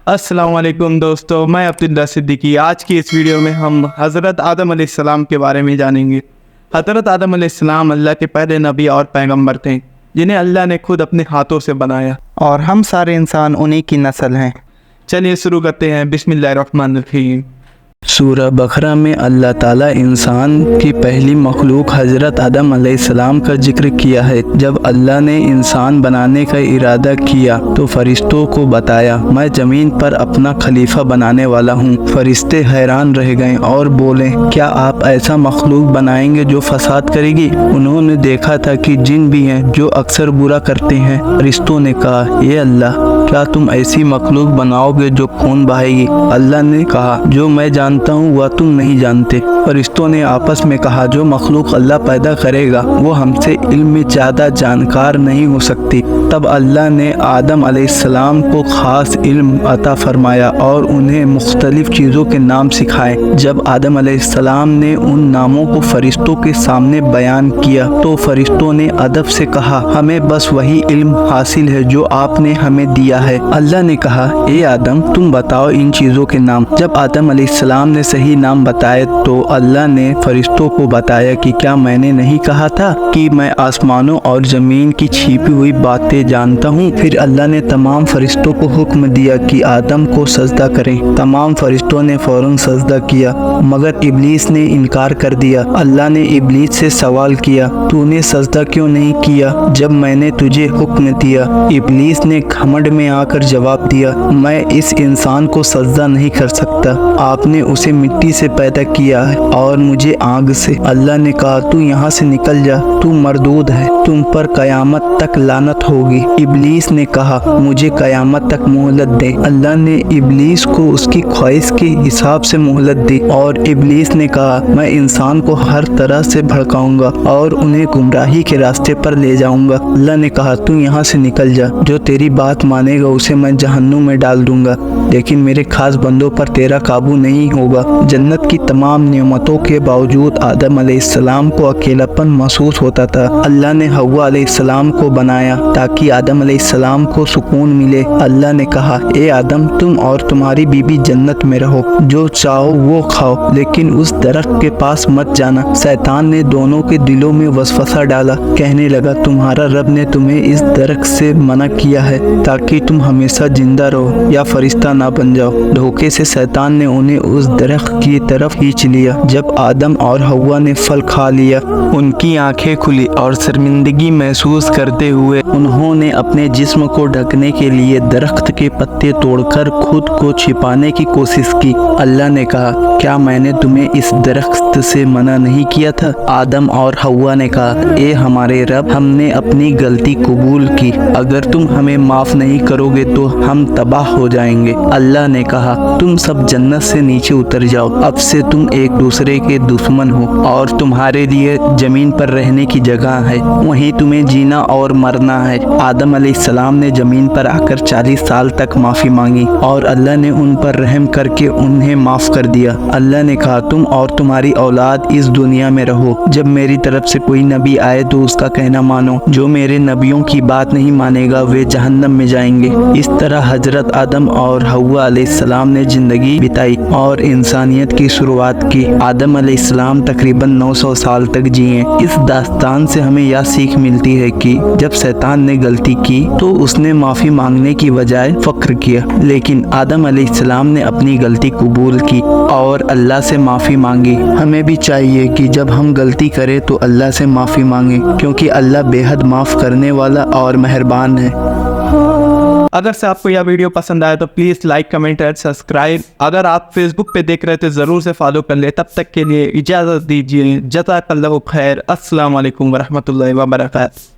السلام علیکم دوستو، میں عبداللہ صدیقی۔ آج کی اس ویڈیو میں ہم حضرت آدم علیہ السلام کے بارے میں جانیں گے۔ حضرت آدم علیہ السلام اللہ کے پہلے نبی اور پیغمبر تھے جنہیں اللہ نے خود اپنے ہاتھوں سے بنایا، اور ہم سارے انسان انہی کی نسل ہیں۔ چلیے شروع کرتے ہیں۔ بسم اللہ الرحمن الرحیم۔ سورہ بقرہ میں اللہ تعالیٰ انسان کی پہلی مخلوق حضرت آدم علیہ السلام کا ذکر کیا ہے۔ جب اللہ نے انسان بنانے کا ارادہ کیا تو فرشتوں کو بتایا، میں زمین پر اپنا خلیفہ بنانے والا ہوں۔ فرشتے حیران رہ گئے اور بولے، کیا آپ ایسا مخلوق بنائیں گے جو فساد کرے گی؟ انہوں نے دیکھا تھا کہ جن بھی ہیں جو اکثر برا کرتے ہیں۔ فرشتوں نے کہا، اے اللہ، کیا تم ایسی مخلوق بناؤ گے جو خون بہائے گی؟ اللہ نے کہا، جو میں جانتا ہوں وہ تم نہیں جانتے۔ فرشتوں نے آپس میں کہا، جو مخلوق اللہ پیدا کرے گا وہ ہم سے علم میں زیادہ جانکار نہیں ہو سکتی۔ تب اللہ نے آدم علیہ السلام کو خاص علم عطا فرمایا اور انہیں مختلف چیزوں کے نام سکھائے۔ جب آدم علیہ السلام نے ان ناموں کو فرشتوں کے سامنے بیان کیا تو فرشتوں نے ادب سے کہا، ہمیں بس وہی علم حاصل ہے جو آپ نے ہمیں دیا ہے۔ اللہ نے کہا، اے آدم، تم بتاؤ ان چیزوں کے نام۔ جب آدم علیہ السلام نے صحیح نام بتائے تو اللہ نے فرشتوں کو بتایا کہ کیا میں نے نہیں کہا تھا کہ میں آسمانوں اور زمین کی چھپی ہوئی باتیں جانتا ہوں؟ پھر اللہ نے تمام فرشتوں کو حکم دیا کہ آدم کو سجدہ کریں۔ تمام فرشتوں نے فوراً سجدہ کیا مگر ابلیس نے انکار کر دیا۔ اللہ نے ابلیس سے سوال کیا، تو نے سجدہ کیوں نہیں کیا جب میں نے تجھے حکم دیا؟ ابلیس نے گھمنڈ میں آ کر جواب دیا، میں اس انسان کو سجدہ نہیں کر سکتا، آپ نے اسے مٹی سے پیدا کیا ہے اور مجھے آگ سے۔ اللہ نے کہا، تو یہاں سے نکل جا، تو مردود ہے، تم پر قیامت تک لعنت ہوگی۔ ابلیس نے کہا، مجھے قیامت تک مہلت دے۔ اللہ نے ابلیس کو اس کی خواہش کے حساب سے مہلت دی اور ابلیس نے کہا، میں انسان کو ہر طرح سے بھڑکاؤں گا اور انہیں گمراہی کے راستے پر لے جاؤں گا۔ اللہ نے کہا، تو یہاں سے نکل جا، جو تیری بات مانے گا اسے میں جہنم میں ڈال دوں گا، لیکن میرے خاص بندوں پر تیرا قابو نہیں ہوگا۔ جنت کی تمام نعمتوں کے باوجود آدم علیہ السلام کو اکیلاپن محسوس ہوتا تھا۔ اللہ نے حوا علیہ السلام کو بنایا تاکہ آدم علیہ السلام کو سکون ملے۔ اللہ نے کہا، اے آدم، تم اور تمہاری بیوی جنت میں رہو، جو چاہو وہ کھاؤ، لیکن اس درخت کے پاس مت جانا۔ شیطان نے دونوں کے دلوں میں وسوسہ ڈالا، کہنے لگا، تمہارا رب نے تمہیں اس درخت سے منع کیا ہے تاکہ تم ہمیشہ زندہ رہو یا فرشتہ نہ بن جاؤ۔ دھوکے سے شیطان نے انہیں اس درخت کی طرف کھینچ لیا۔ جب آدم اور حوا نے پھل کھا لیا، ان کی آنکھیں کھلی اور شرمندگی محسوس کرتے ہوئے انہوں نے اپنے جسم کو ڈھکنے کے لیے درخت کے پتے توڑ کر خود کو چھپانے کی کوشش کی۔ اللہ نے کہا، کیا میں نے تمہیں اس درخت سے منع نہیں کیا تھا؟ آدم اور حوا نے کہا، اے ہمارے رب، ہم نے اپنی غلطی قبول کی، اگر تم ہمیں معاف نہیں کرو گے تو ہم تباہ ہو جائیں گے۔ اللہ نے کہا، تم سب جنت سے نیچے اتر جاؤ، اب سے تم ایک دوسرے کے دشمن ہو اور تمہارے لیے زمین پر رہنے کی جگہ ہے، وہیں تمہیں جینا اور مرنا ہے۔ آدم علیہ السلام نے زمین پر آ کر 40 سال تک معافی مانگی اور اللہ نے ان پر رحم کر کے انہیں معاف کر دیا۔ اللہ نے کہا، تم اور تمہاری اولاد اس دنیا میں رہو، جب میری طرف سے کوئی نبی آئے تو اس کا کہنا مانو، جو میرے نبیوں کی بات نہیں مانے گا وہ جہنم میں جائیں گے۔ اس طرح حضرت آدم اور حوا علیہ السلام نے زندگی بتائی اور انسانیت کی شروعات کی۔ آدم علیہ السلام تقریباً 900 سال تک جیے۔ اس داستان سے ہمیں یہ سیکھ ملتی ہے کہ جب شیطان نے غلطی کی تو اس نے معافی مانگنے کی بجائے فخر کیا، لیکن آدم علیہ السلام نے اپنی غلطی قبول کی اور اللہ سے معافی مانگی۔ ہمیں بھی چاہیے کہ جب ہم غلطی کریں تو اللہ سے معافی مانگیں، کیونکہ اللہ بے حد معاف کرنے والا اور مہربان ہے۔ اگر سے آپ کو یہ ویڈیو پسند آئے تو پلیز لائک، کمنٹ اور سبسکرائب۔ اگر آپ فیس بک پہ دیکھ رہے تو ضرور سے فالو کر لیں۔ تب تک کے لیے اجازت دیجیے۔ جزاک اللہ خیر۔ السلام علیکم ورحمۃ اللہ وبرکاتہ۔